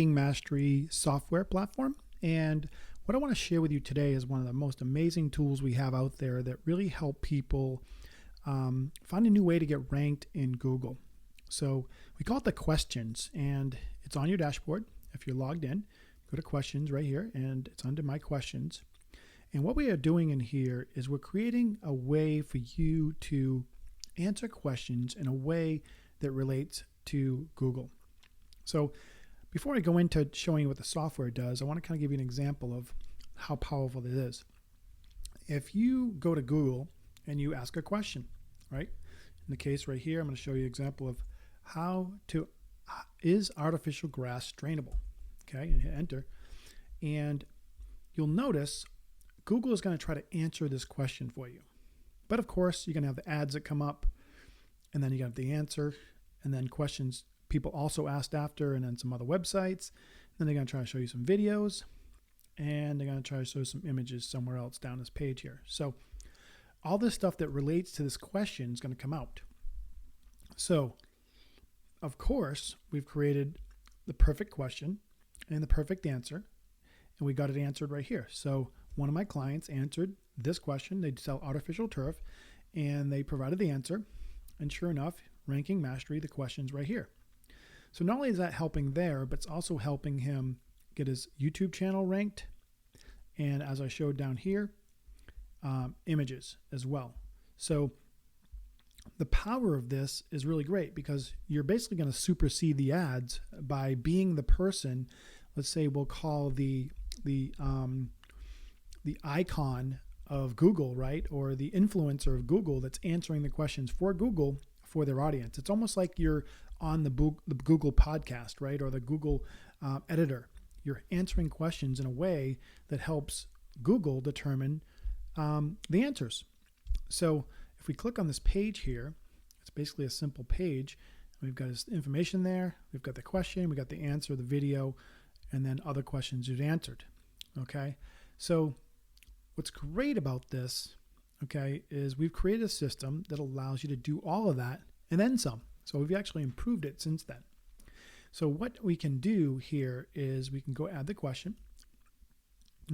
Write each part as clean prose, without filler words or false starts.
Ranking Mastery software platform. And what I want to share with you today is one of the most amazing tools we have out there that really help people find a new way to get ranked in Google. So we call it the questions, and it's on your dashboard. If you're logged in, go to questions right here, and it's under my questions. And what we are doing in here is we're creating a way for you to answer questions in a way that relates to Google. So before I go into showing you what the software does, I want to kind of give you an example of how powerful it is. If you go to Google and you ask a question, right? In the case right here, I'm going to show you an example of is artificial grass drainable? Okay, and hit enter. And you'll notice Google is going to try to answer this question for you. But of course, you're going to have the ads that come up, and then you got the answer, and then questions people also asked after, and then some other websites. Then they're going to try to show you some videos, and they're going to try to show some images somewhere else down this page here. So all this stuff that relates to this question is going to come out. So of course, we've created the perfect question and the perfect answer, and we got it answered right here. So one of my clients answered this question. They sell artificial turf, and they provided the answer. And sure enough, Ranking Mastery, the question's right here. So not only is that helping there, but it's also helping him get his YouTube channel ranked. And as I showed down here, images as well. So the power of this is really great because you're basically going to supersede the ads by being the person. Let's say we'll call the icon of Google, right? Or the influencer of Google that's answering the questions for Google for their audience. It's almost like you're on the Google podcast, right? Or the Google editor. You're answering questions in a way that helps Google determine the answers. So if we click on this page here, it's basically a simple page. We've got this information there. We've got the question, we got the answer, the video, and then other questions you've answered. Okay. So what's great about this, okay, is we've created a system that allows you to do all of that and then some. So we've actually improved it since then. So what we can do here is we can go add the question.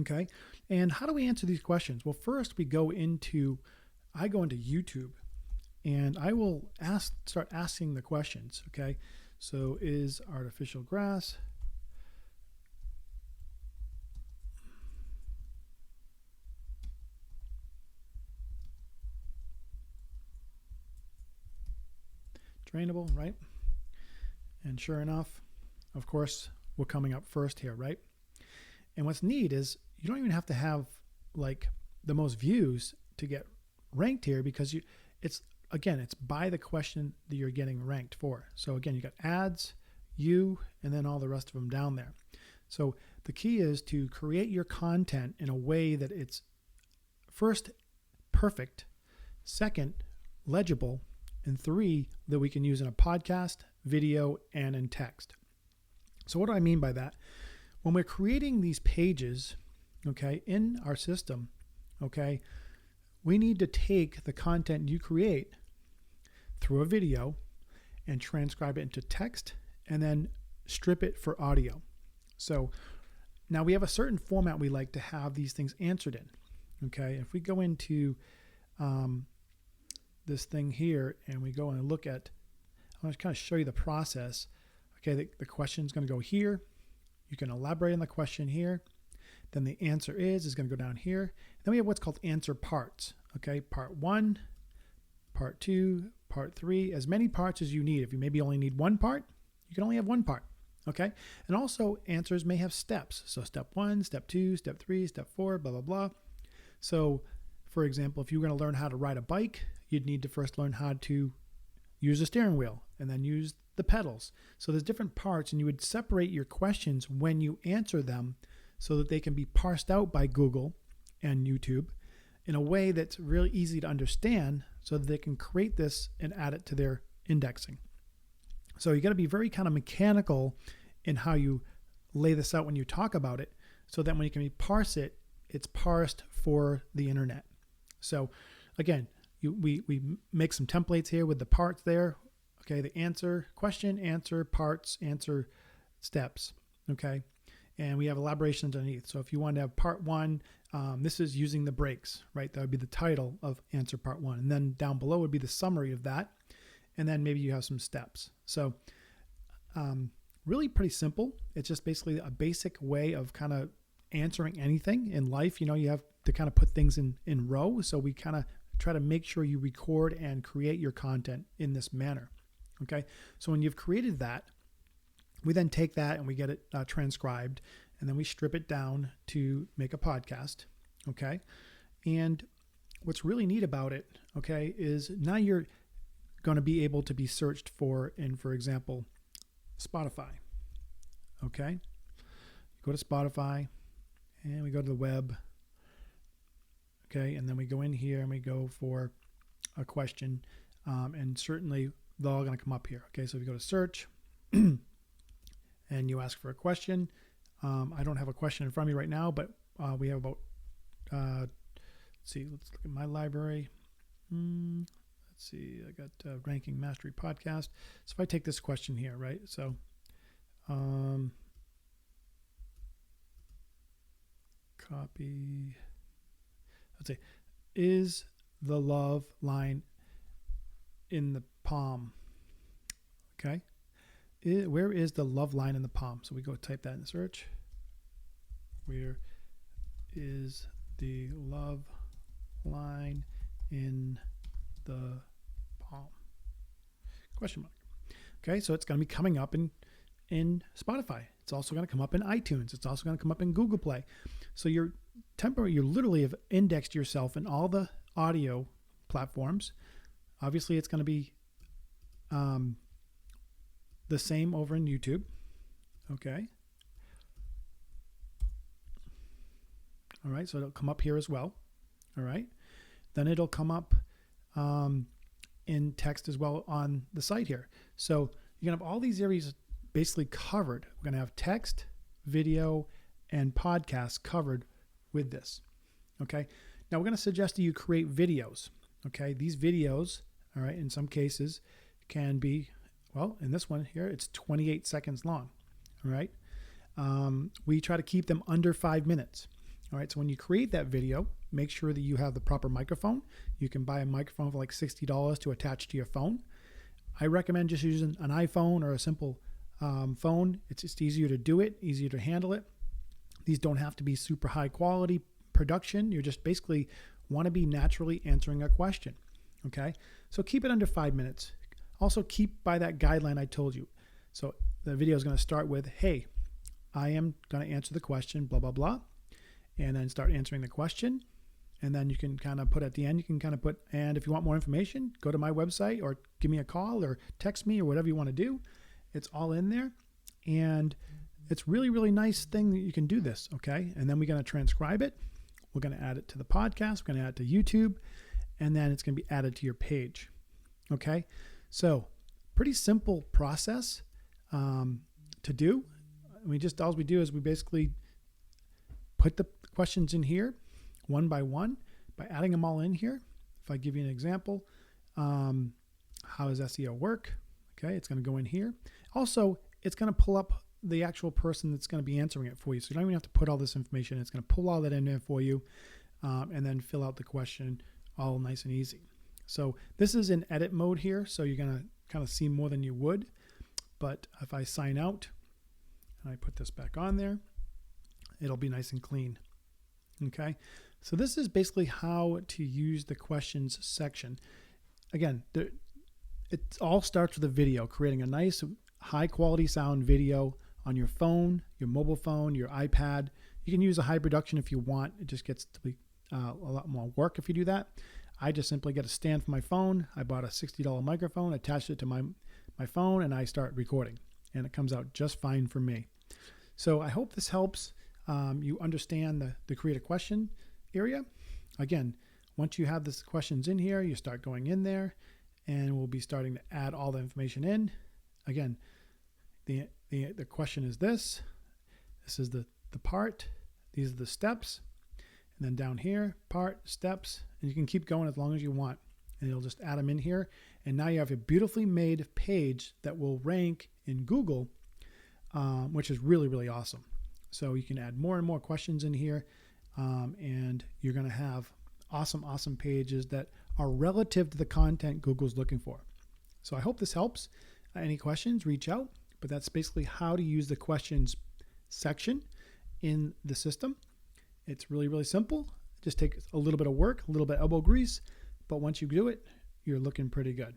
Okay. And how do we answer these questions? Well, first I go into YouTube, and I will start asking the questions. Okay. So is artificial grass drainable, right? And sure enough, of course, we're coming up first here, right? And what's neat is you don't even have to have like the most views to get ranked here because it's by the question that you're getting ranked for. So again, you got ads, and then all the rest of them down there. So the key is to create your content in a way that it's first perfect, second legible, and three that we can use in a podcast, video, and in text. So what do I mean by that? When we're creating these pages, okay, in our system, okay, we need to take the content you create through a video and transcribe it into text and then strip it for audio. So now we have a certain format we like to have these things answered in. Okay, if we go into this thing here and we go and look at, I'm going to kind of show you the process. Okay, the question is going to go here. You can elaborate on the question here. Then the answer is going to go down here. Then we have what's called answer parts. Okay, part 1, part 2, part 3, as many parts as you need. If you maybe only need one part, you can only have one part. Okay, and also answers may have steps. So step 1, step 2, step 3, step 4, blah, blah, blah. So for example, if you were going to learn how to ride a bike, you'd need to first learn how to use the steering wheel and then use the pedals. So there's different parts, and you would separate your questions when you answer them so that they can be parsed out by Google and YouTube in a way that's really easy to understand so that they can create this and add it to their indexing. So you got to be very kind of mechanical in how you lay this out when you talk about it so that when you can parse it, it's parsed for the internet. So again, we make some templates here with the parts there. Okay, the answer, question, answer, parts, answer, steps. Okay. And we have elaborations underneath. So if you want to have part one, this is using the breaks, right? That would be the title of answer part one. And then down below would be the summary of that. And then maybe you have some steps. So really pretty simple. It's just basically a basic way of kind of answering anything in life. You know, you have to kind of put things in row. So we kind of try to make sure you record and create your content in this manner. Okay. So when you've created that, we then take that and we get it transcribed, and then we strip it down to make a podcast. Okay. And what's really neat about it, okay, is now you're going to be able to be searched for in, for example, Spotify. Okay. Go to Spotify and we go to the web. Okay. And then we go in here and we go for a question. And certainly they're all going to come up here. Okay. So if you go to search and you ask for a question, I don't have a question in front of me right now, but we have about, let's see, let's look at my library. Let's see, I got Ranking Mastery podcast. So if I take this question here, right? So, copy, let's see, is the love line in the palm? Okay. Where is the love line in the palm? So we go type that in the search. Where is the love line in the palm? Question mark. Okay, so it's going to be coming up in Spotify. It's also going to come up in iTunes. It's also going to come up in Google Play. So you literally have indexed yourself in all the audio platforms. Obviously, it's going to be the same over in YouTube. Okay. All right. So it'll come up here as well. All right. Then it'll come up in text as well on the site here. So you're going to have all these areas basically covered. We're going to have text, video, and podcasts covered with this. Okay. Now we're going to suggest that you create videos. Okay. These videos, all right, in some cases can be, well, in this one here, it's 28 seconds long. All right. We try to keep them under 5 minutes. All right. So when you create that video, make sure that you have the proper microphone. You can buy a microphone for like $60 to attach to your phone. I recommend just using an iPhone or a simple phone. It's just easier to do it, easier to handle it. These don't have to be super high quality production. You just basically want to be naturally answering a question. Okay. So keep it under 5 minutes. Also keep by that guideline I told you. So the video is going to start with, hey, I am going to answer the question, blah, blah, blah. And then start answering the question. And then you can kind of put at the end, you can kind of put, and if you want more information, go to my website or give me a call or text me or whatever you want to do. It's all in there. And it's really, really nice thing that you can do this. Okay. And then we're going to transcribe it. We're going to add it to the podcast. We're going to add it to YouTube. And then it's going to be added to your page. Okay. So pretty simple process to do. All we do is we basically put the questions in here one by one by adding them all in here. If I give you an example, how does SEO work? Okay, it's going to go in here. Also, it's going to pull up the actual person that's going to be answering it for you. So you don't even have to put all this information. It's going to pull all that in there for you and then fill out the question all nice and easy. So this is in edit mode here. So you're going to kind of see more than you would. But if I sign out and I put this back on there, it'll be nice and clean. Okay. So this is basically how to use the questions section. Again, it all starts with a video, creating a nice high quality sound video on your phone, your mobile phone, your iPad. You can use a high production if you want. It just gets to be a lot more work if you do that. I just simply get a stand for my phone. I bought a $60 microphone, attached it to my phone, and I start recording. And it comes out just fine for me. So I hope this helps you understand the create a question area. Again, once you have the questions in here, you start going in there, and we'll be starting to add all the information in. Again, the question is this. This is the part. These are the steps. And then down here, part, steps, and you can keep going as long as you want. And it'll just add them in here. And now you have a beautifully made page that will rank in Google which is really, really awesome. So you can add more and more questions in here, and you're going to have awesome pages that are relative to the content Google's looking for. So I hope this helps. Any questions, reach out. But that's basically how to use the questions section in the system. It's really, really simple. Just take a little bit of work, a little bit of elbow grease, but once you do it, you're looking pretty good.